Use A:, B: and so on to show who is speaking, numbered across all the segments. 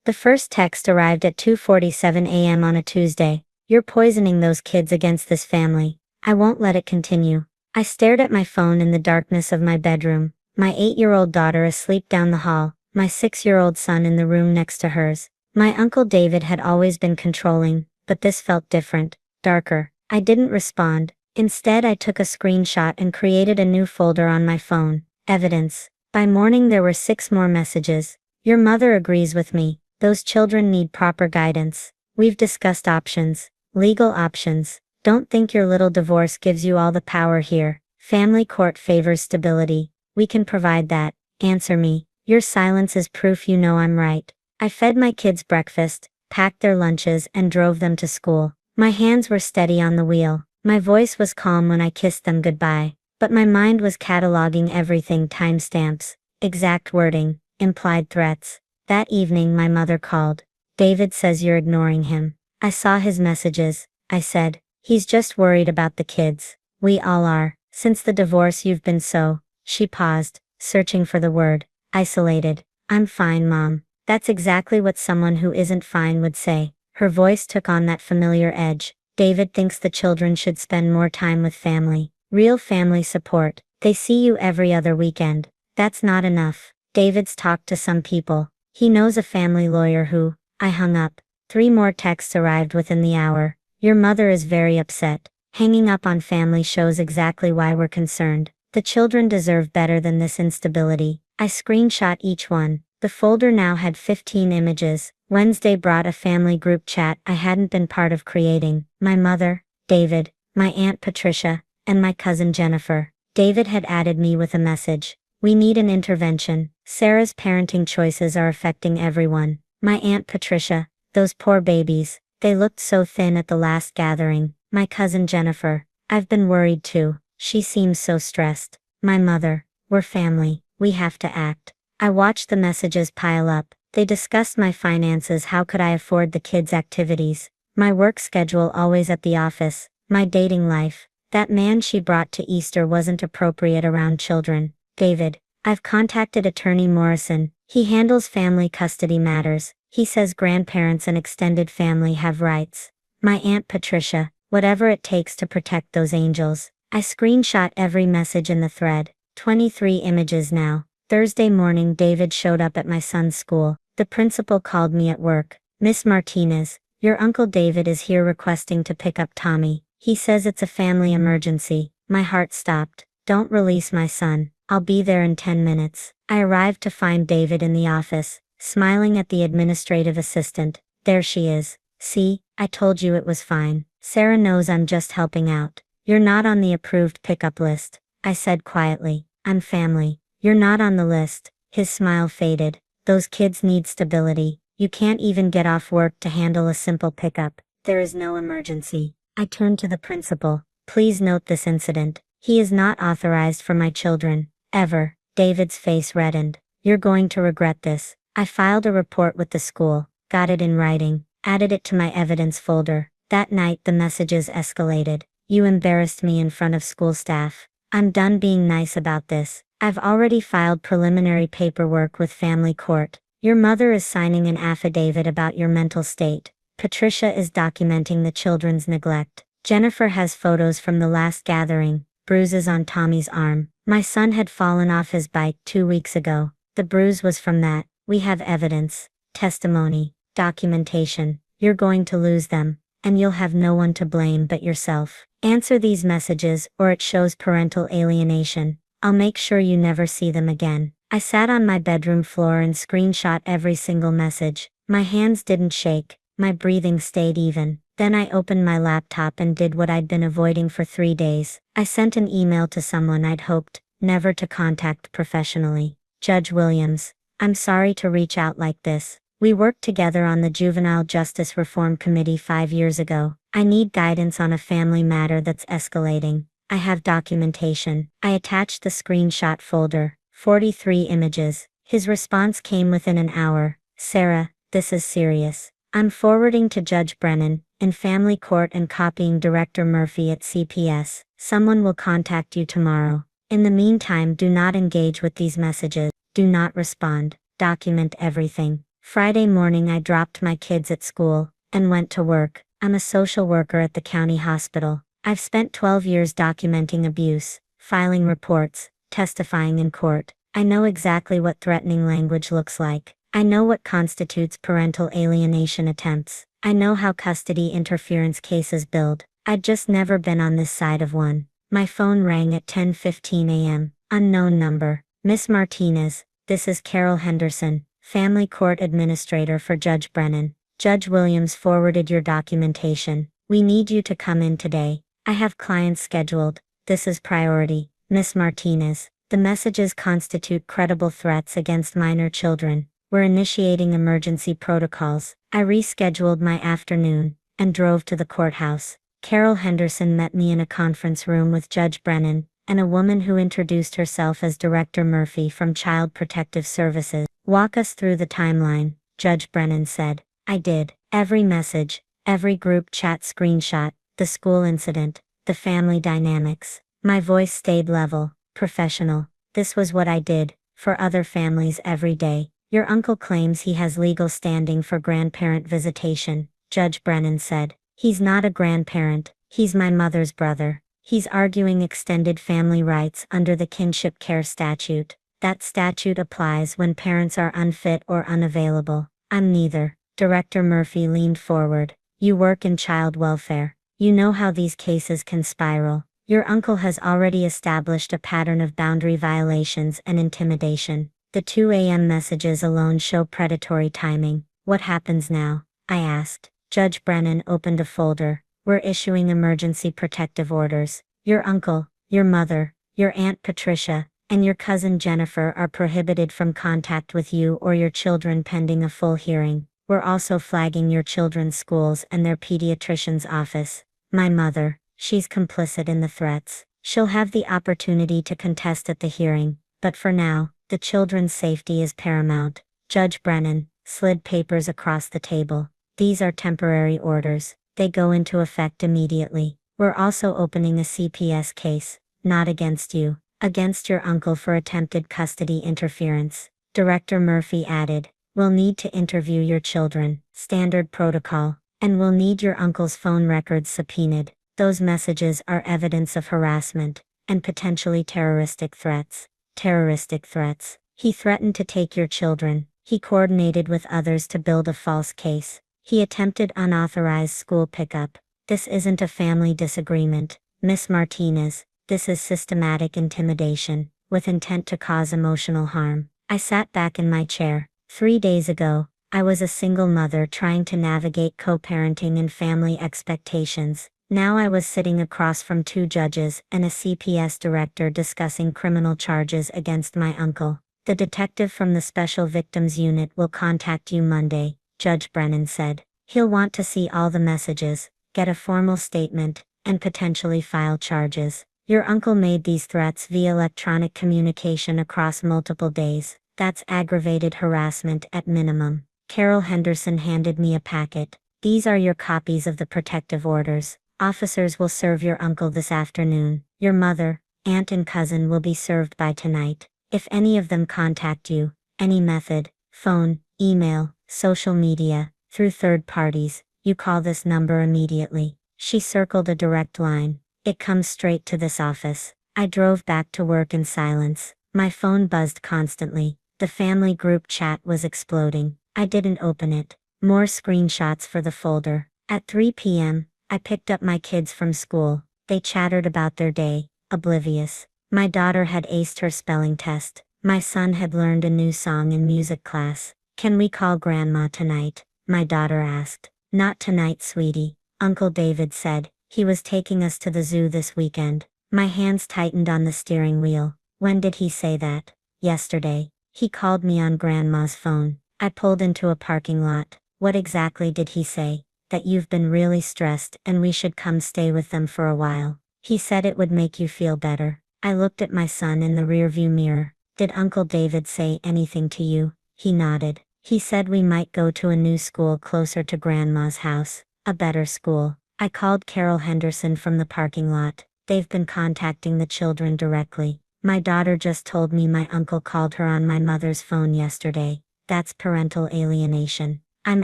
A: The first text arrived at 2:47 a.m. on a Tuesday. You're poisoning those kids against this family. I won't let it continue. I stared at my phone in the darkness of my bedroom. My 8-year-old daughter asleep down the hall, my 6-year-old son in the room next to hers. My Uncle David had always been controlling, but this felt different, darker. I didn't respond. Instead, I took a screenshot and created a new folder on my phone. Evidence. By morning there were 6 more messages. Your mother agrees with me. Those children need proper guidance. We've discussed options. Legal options. Don't think your little divorce gives you all the power here. Family court favors stability. We can provide that. Answer me. Your silence is proof you know I'm right. I fed my kids breakfast, packed their lunches and drove them to school. My hands were steady on the wheel. My voice was calm when I kissed them goodbye. But my mind was cataloging everything: timestamps, exact wording, implied threats. That evening my mother called. David says you're ignoring him. I saw his messages, I said. He's just worried about the kids. We all are. Since the divorce you've been so. She paused, searching for the word. Isolated. I'm fine, Mom. That's exactly what someone who isn't fine would say. Her voice took on that familiar edge. David thinks the children should spend more time with family. Real family support. They see you every other weekend. That's not enough. David's talked to some people. He knows a family lawyer who. I hung up. 3 more texts arrived within the hour. Your mother is very upset. Hanging up on family shows exactly why we're concerned. The children deserve better than this instability. I screenshot each one. The folder now had 15 images. Wednesday brought a family group chat I hadn't been part of creating. My mother, David, my Aunt Patricia, and my cousin Jennifer. David had added me with a message. We need an intervention. Sarah's parenting choices are affecting everyone. My Aunt Patricia, those poor babies. They looked so thin at the last gathering. My cousin Jennifer. I've been worried too. She seems so stressed. My mother. We're family. We have to act. I watched the messages pile up. They discussed my finances. How could I afford the kids' activities? My work schedule always at the office. My dating life. That man she brought to Easter wasn't appropriate around children. David. I've contacted attorney Morrison. He handles family custody matters. He says grandparents and extended family have rights. My Aunt Patricia. Whatever it takes to protect those angels. I screenshot every message in the thread. 23 images now. Thursday morning David showed up at my son's school. The principal called me at work. Miss Martinez, your Uncle David is here requesting to pick up Tommy. He says it's a family emergency. My heart stopped. Don't release my son. I'll be there in 10 minutes. I arrived to find David in the office, smiling at the administrative assistant. There she is. See, I told you it was fine. Sarah knows I'm just helping out. You're not on the approved pickup list, I said quietly. I'm family. You're not on the list. His smile faded. Those kids need stability. You can't even get off work to handle a simple pickup. There is no emergency. I turned to the principal. Please note this incident. He is not authorized for my children. Ever. David's face reddened. You're going to regret this. I filed a report with the school, got it in writing, added it to my evidence folder. That night the messages escalated. You embarrassed me in front of school staff. I'm done being nice about this. I've already filed preliminary paperwork with family court. Your mother is signing an affidavit about your mental state. Patricia is documenting the children's neglect. Jennifer has photos from the last gathering, bruises on Tommy's arm. My son had fallen off his bike 2 weeks ago. The bruise was from that. We have evidence, testimony, documentation. You're going to lose them, and you'll have no one to blame but yourself. Answer these messages or it shows parental alienation. I'll make sure you never see them again. I sat on my bedroom floor and screenshot every single message. My hands didn't shake, my breathing stayed even. Then I opened my laptop and did what I'd been avoiding for 3 days. I sent an email to someone I'd hoped never to contact professionally. Judge Williams, I'm sorry to reach out like this. We worked together on the Juvenile Justice Reform Committee 5 years ago. I need guidance on a family matter that's escalating. I have documentation. I attached the screenshot folder, 43 images. His response came within an hour. Sarah, this is serious. I'm forwarding to Judge Brennan, in family court and copying Director Murphy at CPS. Someone will contact you tomorrow. In the meantime, do not engage with these messages. Do not respond. Document everything. Friday morning I dropped my kids at school and went to work. I'm a social worker at the county hospital. I've spent 12 years documenting abuse, filing reports, testifying in court. I know exactly what threatening language looks like. I know what constitutes parental alienation attempts. I know how custody interference cases build. I'd just never been on this side of one. My phone rang at 10:15 a.m. Unknown number. Miss Martinez, this is Carol Henderson, Family Court Administrator for Judge Brennan. Judge Williams forwarded your documentation. We need you to come in today. I have clients scheduled. This is priority. Miss Martinez, the messages constitute credible threats against minor children. We're initiating emergency protocols. I rescheduled my afternoon and drove to the courthouse. Carol Henderson met me in a conference room with Judge Brennan and a woman who introduced herself as Director Murphy from Child Protective Services. Walk us through the timeline, Judge Brennan said. I did. Every message, every group chat screenshot, the school incident, the family dynamics. My voice stayed level, professional. This was what I did for other families every day. Your uncle claims he has legal standing for grandparent visitation, Judge Brennan said. He's not a grandparent, he's my mother's brother. He's arguing extended family rights under the kinship care statute. That statute applies when parents are unfit or unavailable. I'm neither. Director Murphy leaned forward. You work in child welfare. You know how these cases can spiral. Your uncle has already established a pattern of boundary violations and intimidation. The 2 a.m. messages alone show predatory timing. What happens now? I asked. Judge Brennan opened a folder. We're issuing emergency protective orders. Your uncle, your mother, your Aunt Patricia, and your cousin Jennifer are prohibited from contact with you or your children pending a full hearing. We're also flagging your children's schools and their pediatrician's office. My mother, she's complicit in the threats. She'll have the opportunity to contest at the hearing, but for now, the children's safety is paramount. Judge Brennan slid papers across the table. These are temporary orders. They go into effect immediately. We're also opening a CPS case, not against you, against your uncle for attempted custody interference. Director Murphy added, we'll need to interview your children, standard protocol, and we'll need your uncle's phone records subpoenaed. Those messages are evidence of harassment and potentially terroristic threats. Terroristic threats. He threatened to take your children. He coordinated with others to build a false case. He attempted unauthorized school pickup. This isn't a family disagreement, Miss Martinez. This is systematic intimidation, with intent to cause emotional harm. I sat back in my chair. 3 days ago, I was a single mother trying to navigate co-parenting and family expectations. Now I was sitting across from 2 judges and a CPS director discussing criminal charges against my uncle. The detective from the Special Victims Unit will contact you Monday, Judge Brennan said. He'll want to see all the messages, get a formal statement, and potentially file charges. Your uncle made these threats via electronic communication across multiple days. That's aggravated harassment at minimum. Carol Henderson handed me a packet. These are your copies of the protective orders. Officers will serve your uncle this afternoon. Your mother, aunt and cousin will be served by tonight. If any of them contact you, any method, phone, email, social media, through third parties, you call this number immediately. She circled a direct line. It comes straight to this office. I drove back to work in silence. My phone buzzed constantly. The family group chat was exploding. I didn't open it. More screenshots for the folder. At 3 p.m., I picked up my kids from school. They chattered about their day, oblivious. My daughter had aced her spelling test. My son had learned a new song in music class. Can we call Grandma tonight? My daughter asked. Not tonight, sweetie, Uncle David said. He was taking us to the zoo this weekend. My hands tightened on the steering wheel. When did he say that? Yesterday. He called me on Grandma's phone. I pulled into a parking lot. What exactly did he say? That you've been really stressed and we should come stay with them for a while. He said it would make you feel better. I looked at my son in the rearview mirror. Did Uncle David say anything to you? He nodded. He said we might go to a new school closer to Grandma's house. A better school. I called Carol Henderson from the parking lot. They've been contacting the children directly. My daughter just told me my uncle called her on my mother's phone yesterday. That's parental alienation. I'm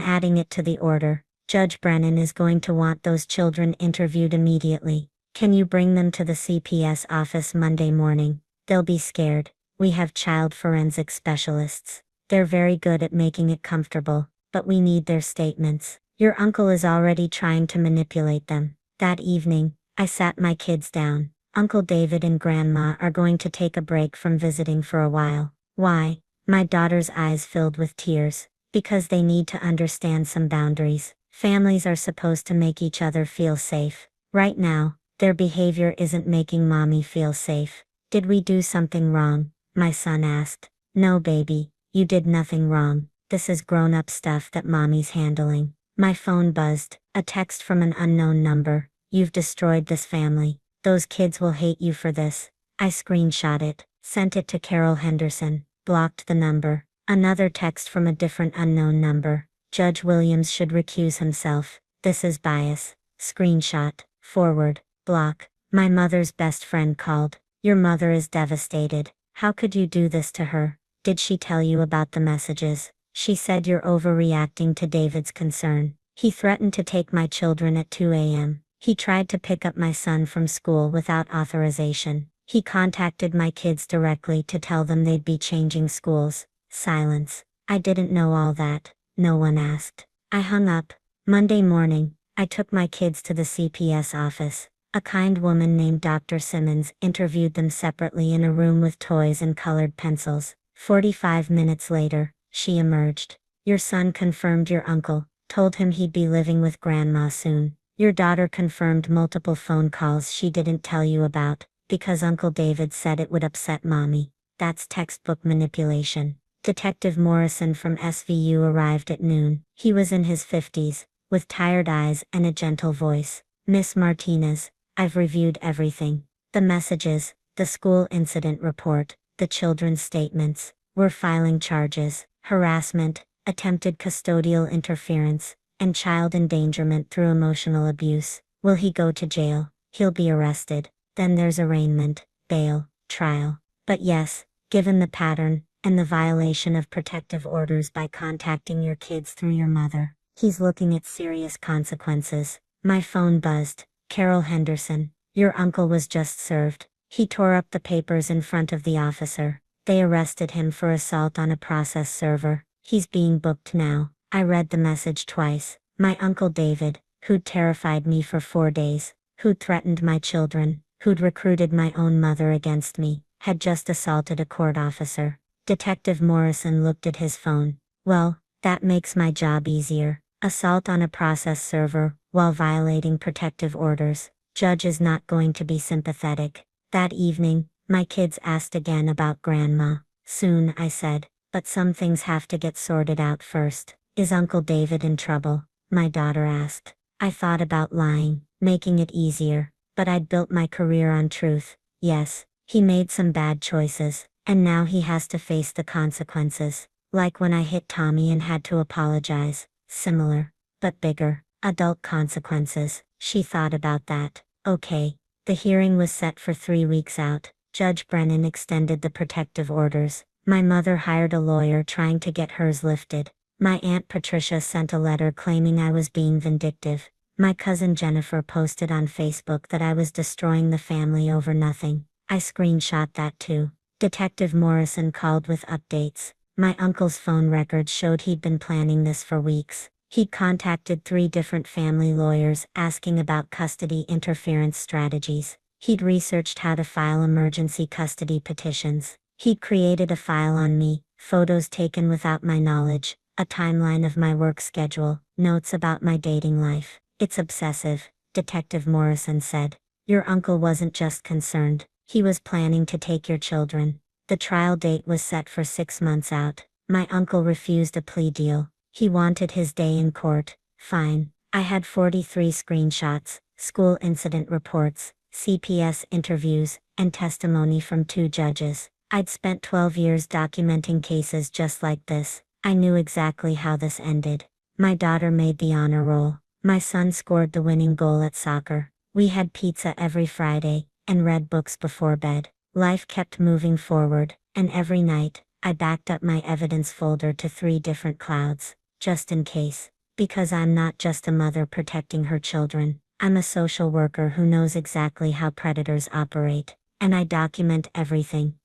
A: adding it to the order. Judge Brennan is going to want those children interviewed immediately. Can you bring them to the CPS office Monday morning? They'll be scared. We have child forensic specialists. They're very good at making it comfortable, but we need their statements. Your uncle is already trying to manipulate them. That evening, I sat my kids down. Uncle David and Grandma are going to take a break from visiting for a while. Why? My daughter's eyes filled with tears. Because they need to understand some boundaries. Families are supposed to make each other feel safe. Right now, their behavior isn't making mommy feel safe. Did we do something wrong? My son asked. No, baby, you did nothing wrong. This is grown-up stuff that mommy's handling. My phone buzzed, a text from an unknown number. You've destroyed this family. Those kids will hate you for this. I screenshot it, sent it to Carol Henderson, blocked the number. Another text from a different unknown number. Judge Williams should recuse himself. This is bias. Screenshot, forward, block. My mother's best friend called. Your mother is devastated. How could you do this to her? Did she tell you about the messages? She said you're overreacting to David's concern. He threatened to take my children at 2 a.m. He tried to pick up my son from school without authorization. He contacted my kids directly to tell them they'd be changing schools. Silence. I didn't know all that. No one asked. I hung up. Monday morning, I took my kids to the CPS office. A kind woman named Dr. Simmons interviewed them separately in a room with toys and colored pencils. 45 minutes later, she emerged. Your son confirmed your uncle, told him he'd be living with Grandma soon. Your daughter confirmed multiple phone calls she didn't tell you about, because Uncle David said it would upset mommy. That's textbook manipulation. Detective Morrison from SVU arrived at noon. He was in his 50s, with tired eyes and a gentle voice. Miss Martinez, I've reviewed everything. The messages, the school incident report, the children's statements. We're filing charges, harassment, attempted custodial interference, and child endangerment through emotional abuse. Will he go to jail? He'll be arrested. Then there's arraignment, bail, trial. But yes, given the pattern, and the violation of protective orders by contacting your kids through your mother, he's looking at serious consequences. My phone buzzed. Carol Henderson, your uncle was just served. He tore up the papers in front of the officer. They arrested him for assault on a process server. He's being booked now. I read the message twice. My Uncle David, who'd terrified me for 4 days, who'd threatened my children, who'd recruited my own mother against me, had just assaulted a court officer. Detective Morrison looked at his phone. Well, that makes my job easier. Assault on a process server, while violating protective orders. Judge is not going to be sympathetic. That evening, my kids asked again about Grandma. Soon, I said, but some things have to get sorted out first. Is Uncle David in trouble? My daughter asked. I thought about lying, making it easier, but I'd built my career on truth. Yes, he made some bad choices, and now he has to face the consequences. Like when I hit Tommy and had to apologize. Similar, but bigger. Adult consequences. She thought about that. Okay. The hearing was set for 3 weeks out. Judge Brennan extended the protective orders. My mother hired a lawyer trying to get hers lifted. My Aunt Patricia sent a letter claiming I was being vindictive. My cousin Jennifer posted on Facebook that I was destroying the family over nothing. I screenshot that too. Detective Morrison called with updates. My uncle's phone records showed he'd been planning this for weeks. He'd contacted 3 different family lawyers asking about custody interference strategies. He'd researched how to file emergency custody petitions. He'd created a file on me, photos taken without my knowledge, a timeline of my work schedule, notes about my dating life. It's obsessive, Detective Morrison said. Your uncle wasn't just concerned, he was planning to take your children. The trial date was set for 6 months out. My uncle refused a plea deal. He wanted his day in court. Fine. I had 43 screenshots, school incident reports, CPS interviews, and testimony from 2 judges. I'd spent 12 years documenting cases just like this. I knew exactly how this ended. My daughter made the honor roll. My son scored the winning goal at soccer. We had pizza every Friday, and read books before bed. Life kept moving forward, and every night, I backed up my evidence folder to 3 different clouds, just in case. Because I'm not just a mother protecting her children, I'm a social worker who knows exactly how predators operate, and I document everything.